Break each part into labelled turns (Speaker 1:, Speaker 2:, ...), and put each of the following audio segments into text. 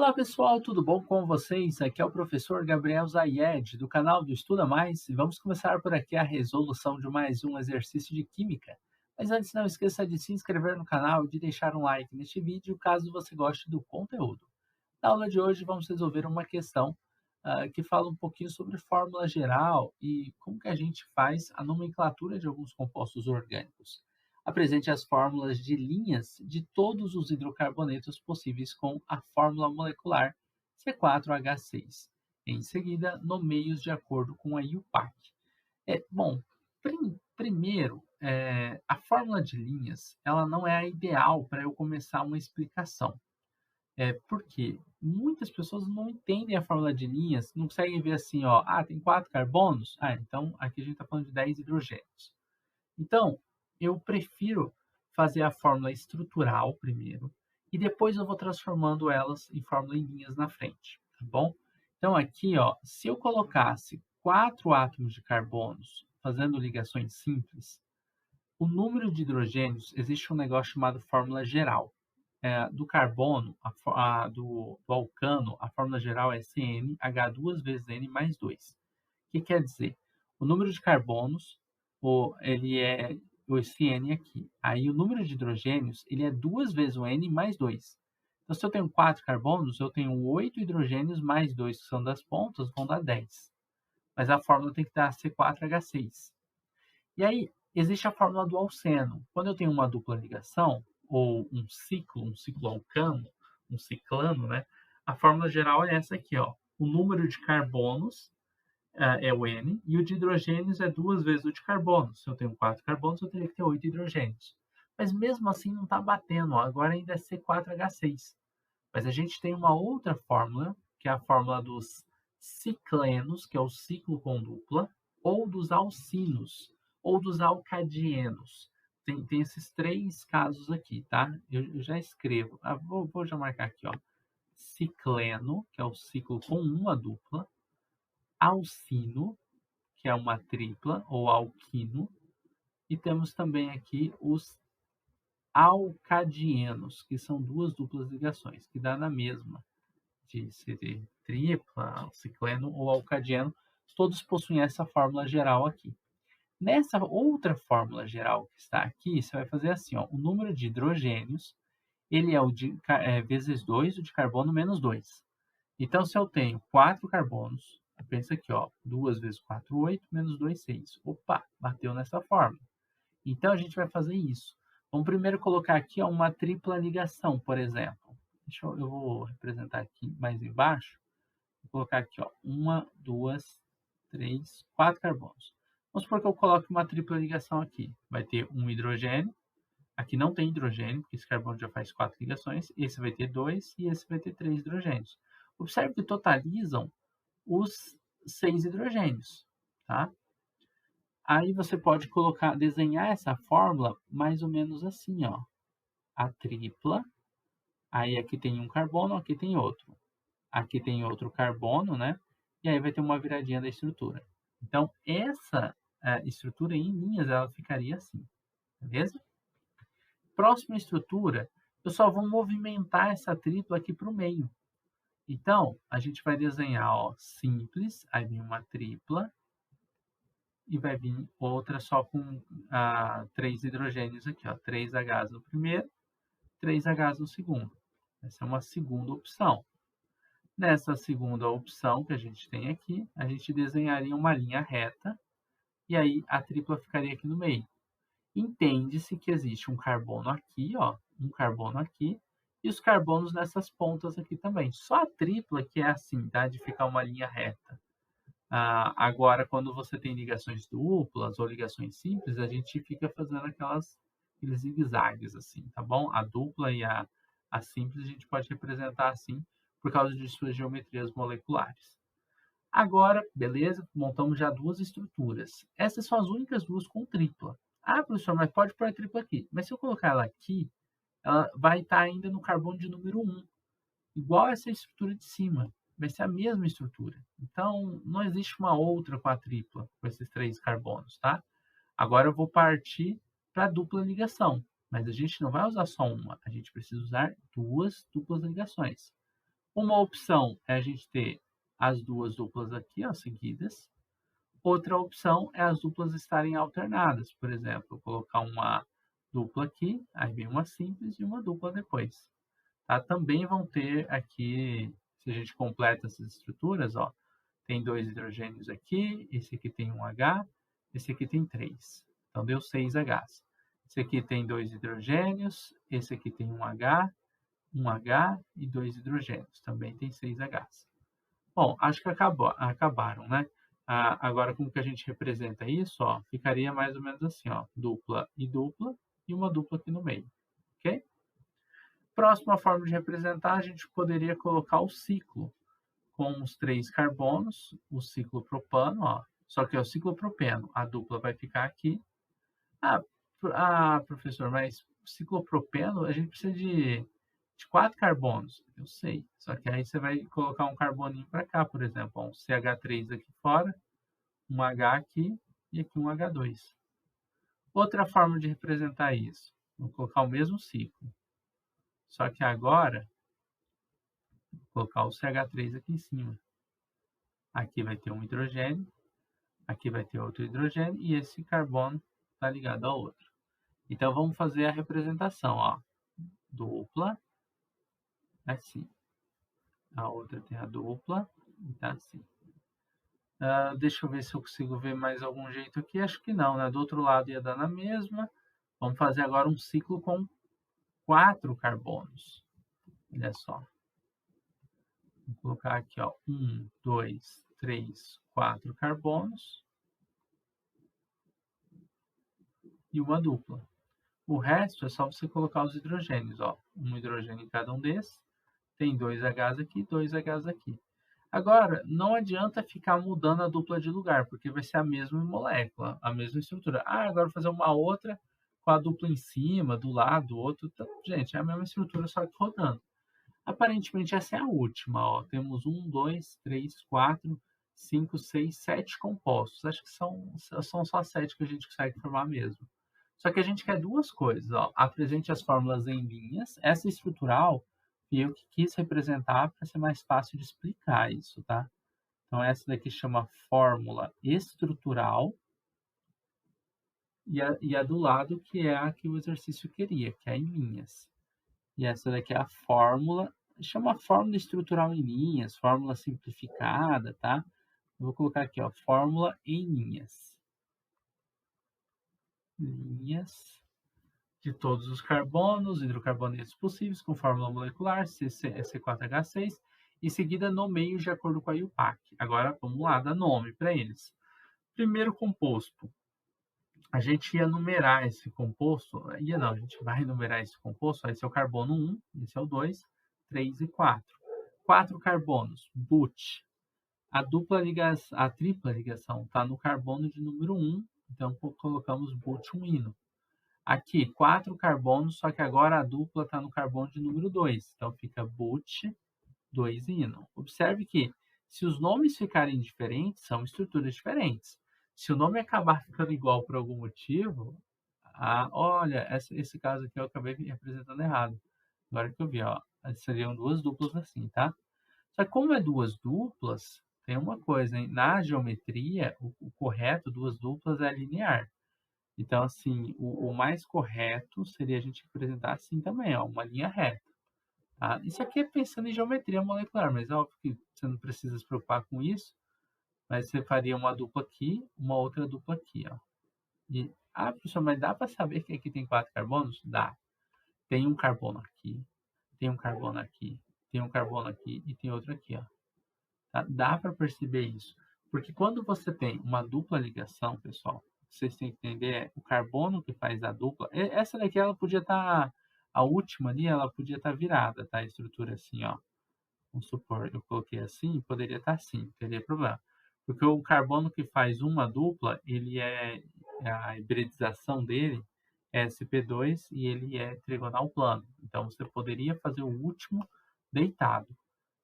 Speaker 1: Olá pessoal, tudo bom com vocês? Aqui é o professor Gabriel Zayed, do canal do Estuda Mais, e vamos começar por aqui a resolução de mais um exercício de Química. Mas antes, não esqueça de se inscrever no canal e de deixar um like neste vídeo, caso você goste do conteúdo. Na aula de hoje, vamos resolver uma questão que fala um pouquinho sobre fórmula geral e como que a gente faz a nomenclatura de alguns compostos orgânicos. Apresente as fórmulas de linhas de todos os hidrocarbonetos possíveis com a fórmula molecular C4H6. Em seguida, nomeie-os de acordo com a IUPAC. Bom, primeiro, a fórmula de linhas ela não é a ideal para eu começar uma explicação. Porque muitas pessoas não entendem a fórmula de linhas, não conseguem ver assim, ó, tem 4 carbonos? Então aqui a gente está falando de 10 hidrogênios. Então, eu prefiro fazer a fórmula estrutural primeiro, e depois eu vou transformando elas em fórmula em linhas na frente, tá bom? Então aqui, ó, se eu colocasse 4 átomos de carbonos fazendo ligações simples, o número de hidrogênios, existe um negócio chamado fórmula geral. Do carbono, do alcano, a fórmula geral é CnH duas vezes N mais 2. O que quer dizer? O número de carbonos, ele é esse N aqui. Aí o número de hidrogênios, ele é duas vezes o N mais 2. Então, se eu tenho 4 carbonos, eu tenho 8 hidrogênios mais 2, que são das pontas, vão dar 10. Mas a fórmula tem que dar C4H6. E aí, existe a fórmula do alceno. Quando eu tenho uma dupla ligação, ou um ciclo alcano, um ciclano, né? A fórmula geral é essa aqui, ó. O número de carbonos é o N, e o de hidrogênios é duas vezes o de carbono. Se eu tenho 4 carbonos, eu teria que ter 8 hidrogênios. Mas mesmo assim não está batendo, ó. Agora ainda é C4H6. Mas a gente tem uma outra fórmula, que é a fórmula dos ciclenos, que é o ciclo com dupla, ou dos alcinos, ou dos alcadienos. Tem esses três casos aqui, tá? Eu já escrevo. Vou já marcar aqui, ó. Cicleno, que é o ciclo com uma dupla. Alcino, que é uma tripla, ou alquino. E temos também aqui os alcadienos, que são duas duplas ligações, que dá na mesma, de ser tripla, cicleno ou alcadieno. Todos possuem essa fórmula geral aqui. Nessa outra fórmula geral que está aqui, você vai fazer assim, ó, o número de hidrogênios, ele é o de vezes 2, o de carbono menos 2. Então, se eu tenho 4 carbonos, pensa aqui, ó, 2 vezes 4, 8, menos 2, 6. Opa, bateu nessa fórmula. Então, a gente vai fazer isso. Vamos primeiro colocar aqui ó, uma tripla ligação, por exemplo. Eu vou representar aqui mais embaixo. Vou colocar aqui, ó, 1, 2, 3, 4 carbonos. Vamos supor que eu coloque uma tripla ligação aqui. Vai ter um hidrogênio. Aqui não tem hidrogênio, porque esse carbono já faz 4 ligações. Esse vai ter 2 e esse vai ter 3 hidrogênios. Observe que totalizam os 6 hidrogênios, tá? Aí você pode desenhar essa fórmula mais ou menos assim, ó. A tripla, aí aqui tem um carbono, aqui tem outro. Aqui tem outro carbono, né? E aí vai ter uma viradinha da estrutura. Então, essa estrutura em linhas, ela ficaria assim, beleza? Próxima estrutura, eu só vou movimentar essa tripla aqui para o meio. Então, a gente vai desenhar, ó, simples, aí vem uma tripla, e vai vir outra só com 3 hidrogênios aqui, ó, 3 Hs no primeiro, 3 Hs no segundo. Essa é uma segunda opção. Nessa segunda opção que a gente tem aqui, a gente desenharia uma linha reta, e aí a tripla ficaria aqui no meio. Entende-se que existe um carbono aqui, ó, um carbono aqui, e os carbonos nessas pontas aqui também. Só a tripla que é assim, tá? De ficar uma linha reta. Agora, quando você tem ligações duplas ou ligações simples, a gente fica fazendo aqueles zigue-zagues, assim, tá bom? A dupla e a simples a gente pode representar assim, por causa de suas geometrias moleculares. Agora, beleza, montamos já duas estruturas. Essas são as únicas duas com tripla. Professor, mas pode pôr a tripla aqui. Mas se eu colocar ela aqui, ela vai estar ainda no carbono de número 1, igual essa estrutura de cima. Vai ser a mesma estrutura. Então, não existe uma outra com a tripla, com esses 3 carbonos, tá? Agora eu vou partir para a dupla ligação. Mas a gente não vai usar só uma, a gente precisa usar duas duplas ligações. Uma opção é a gente ter as duas duplas aqui, ó, seguidas. Outra opção é as duplas estarem alternadas. Por exemplo, eu colocar uma dupla aqui, aí vem uma simples e uma dupla depois. Tá? Também vão ter aqui, se a gente completa essas estruturas, ó, tem 2 hidrogênios aqui, esse aqui tem um H, esse aqui tem 3. Então, deu 6 Hs. Esse aqui tem 2 hidrogênios, esse aqui tem um H e 2 hidrogênios. Também tem 6 Hs. Bom, acho que acabaram, né? Agora, como que a gente representa isso? Ó, ficaria mais ou menos assim, ó, dupla e uma dupla aqui no meio, ok? Próxima forma de representar, a gente poderia colocar o ciclo com os 3 carbonos, o ciclo propano, ó, só que é o ciclo propeno, a dupla vai ficar aqui. Ah, professor, mas ciclopropeno, a gente precisa de 4 carbonos. Eu sei, só que aí você vai colocar um carboninho para cá, por exemplo, ó, um CH3 aqui fora, um H aqui e aqui um H2. Outra forma de representar isso, vou colocar o mesmo ciclo, só que agora, vou colocar o CH3 aqui em cima. Aqui vai ter um hidrogênio, aqui vai ter outro hidrogênio e esse carbono está ligado ao outro. Então, vamos fazer a representação, ó. Dupla, assim. A outra tem a dupla, e tá assim. Deixa eu ver se eu consigo ver mais algum jeito aqui. Acho que não, né? Do outro lado ia dar na mesma. Vamos fazer agora um ciclo com 4 carbonos. Olha só. Vou colocar aqui, ó. 1, 2, 3, 4 carbonos. E uma dupla. O resto é só você colocar os hidrogênios, ó. Um hidrogênio em cada um desses. Tem 2 Hs aqui, 2 Hs aqui. Agora, não adianta ficar mudando a dupla de lugar, porque vai ser a mesma molécula, a mesma estrutura. Agora vou fazer uma outra com a dupla em cima, do lado, do outro. Então, gente, é a mesma estrutura, só que rodando. Aparentemente, essa é a última. Ó. Temos 1, 2, 3, 4, 5, 6, 7 compostos. Acho que são só 7 que a gente consegue formar mesmo. Só que a gente quer duas coisas. Ó. Apresente as fórmulas em linhas. Essa estrutural, eu que quis representar para ser mais fácil de explicar isso, tá? Então, essa daqui chama fórmula estrutural. E a do lado, que é a que o exercício queria, que é em linhas. E essa daqui é a fórmula, chama fórmula estrutural em linhas, fórmula simplificada, tá? Eu vou colocar aqui, ó, fórmula em linhas. Linhas de todos os carbonos, hidrocarbonetos possíveis, com fórmula molecular, C4H6, e seguida nomeio de acordo com a IUPAC. Agora, vamos lá, dar nome para eles. Primeiro composto. A gente ia numerar esse composto, a gente vai numerar esse composto, esse é o carbono 1, esse é o 2, 3 e 4. 4 carbonos, but. A tripla ligação está no carbono de número 1, então colocamos butuino. Aqui, 4 carbonos, só que agora a dupla está no carbono de número 2, então fica but 2ino. Observe que, se os nomes ficarem diferentes, são estruturas diferentes. Se o nome acabar ficando igual por algum motivo, olha, esse caso aqui eu acabei representando errado. Agora que eu vi, ó, seriam duas duplas assim, tá? Só que como é duas duplas, tem uma coisa, hein? Na geometria, o correto, duas duplas, é linear. Então, assim, o mais correto seria a gente representar assim também, ó, uma linha reta. Tá? Isso aqui é pensando em geometria molecular, mas é óbvio que você não precisa se preocupar com isso. Mas você faria uma dupla aqui, uma outra dupla aqui, ó. Professor, mas dá para saber que aqui tem 4 carbonos? Dá. Tem um carbono aqui, tem um carbono aqui, tem um carbono aqui e tem outro aqui, ó. Tá? Dá para perceber isso. Porque quando você tem uma dupla ligação, pessoal, vocês têm que entender o carbono que faz a dupla. Essa daqui, ela podia estar, a última ali, ela podia estar virada, tá? A estrutura assim, ó. Vamos supor, eu coloquei assim, poderia estar assim, não teria problema. Porque o carbono que faz uma dupla, a hibridização dele é sp2 e ele é trigonal plano. Então, você poderia fazer o último deitado.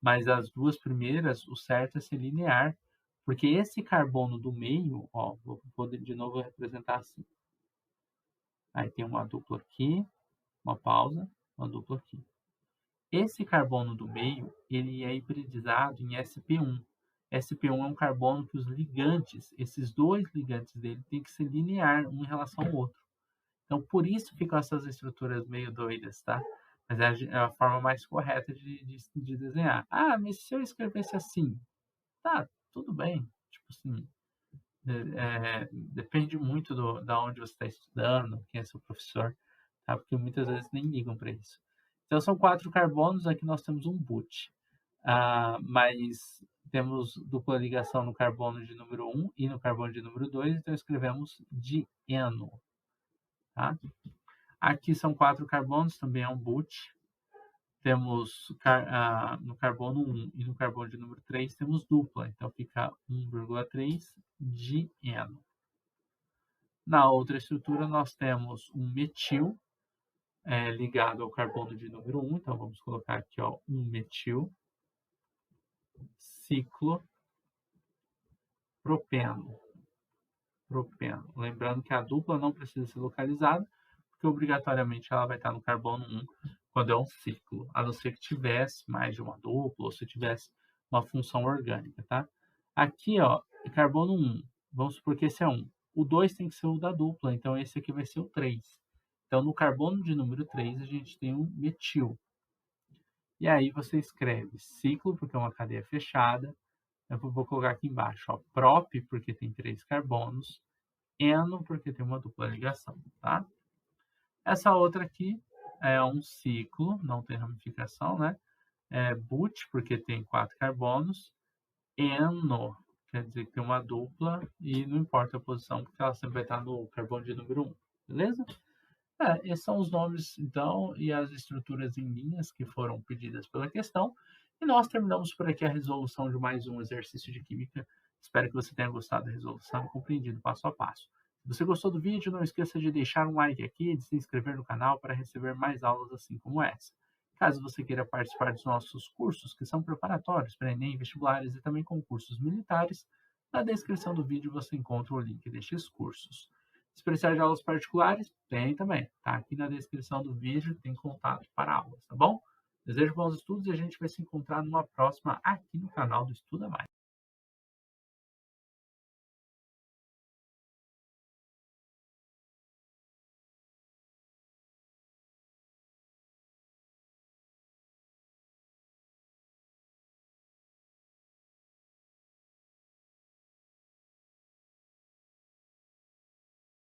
Speaker 1: Mas as duas primeiras, o certo é ser linear, porque esse carbono do meio, ó, vou de novo representar assim. Aí tem uma dupla aqui, uma pausa, uma dupla aqui. Esse carbono do meio, ele é hibridizado em sp1. sp1 é um carbono que os ligantes, esses dois ligantes dele, tem que ser linear um em relação ao outro. Então, por isso ficam essas estruturas meio doidas, tá? Mas é a forma mais correta de desenhar. Ah, mas se eu escrevesse assim, tá, tudo bem. Tipo assim, depende muito da onde você está estudando, quem é seu professor, tá? Porque muitas vezes nem ligam para isso. Então, são 4 carbonos, aqui nós temos um boot. Mas temos dupla ligação no carbono de número 1 e no carbono de número 2, então escrevemos dieno, tá? Aqui são 4 carbonos, também é um boot. Temos no carbono 1 e no carbono de número 3 temos dupla, então fica 1,3 dieno. Na outra estrutura nós temos um metil ligado ao carbono de número 1, então vamos colocar aqui ó, um metil, ciclo, propeno. Lembrando que a dupla não precisa ser localizada, porque obrigatoriamente ela vai estar no carbono 1 quando é um ciclo, a não ser que tivesse mais de uma dupla ou se tivesse uma função orgânica, tá? Aqui, ó, é carbono 1, vamos supor que esse é 1. O 2 tem que ser o da dupla, então esse aqui vai ser o 3. Então, no carbono de número 3, a gente tem um metil. E aí você escreve ciclo, porque é uma cadeia fechada. Eu vou colocar aqui embaixo, ó, prop, porque tem 3 carbonos, eno, porque tem uma dupla ligação, tá? Essa outra aqui é um ciclo, não tem ramificação, né? É but, porque tem 4 carbonos, eno, quer dizer que tem uma dupla, e não importa a posição, porque ela sempre vai estar no carbono de número 1, beleza? Esses são os nomes, então, e as estruturas em linhas que foram pedidas pela questão. E nós terminamos por aqui a resolução de mais um exercício de química. Espero que você tenha gostado da resolução e compreendido passo a passo. Se você gostou do vídeo, não esqueça de deixar um like aqui e de se inscrever no canal para receber mais aulas assim como essa. Caso você queira participar dos nossos cursos, que são preparatórios para Enem, vestibulares e também concursos militares, na descrição do vídeo você encontra o link destes cursos. Se precisar de aulas particulares, tem também. Tá aqui na descrição do vídeo, tem contato para aulas, tá bom? Desejo bons estudos e a gente vai se encontrar numa próxima aqui no canal do Estuda Mais.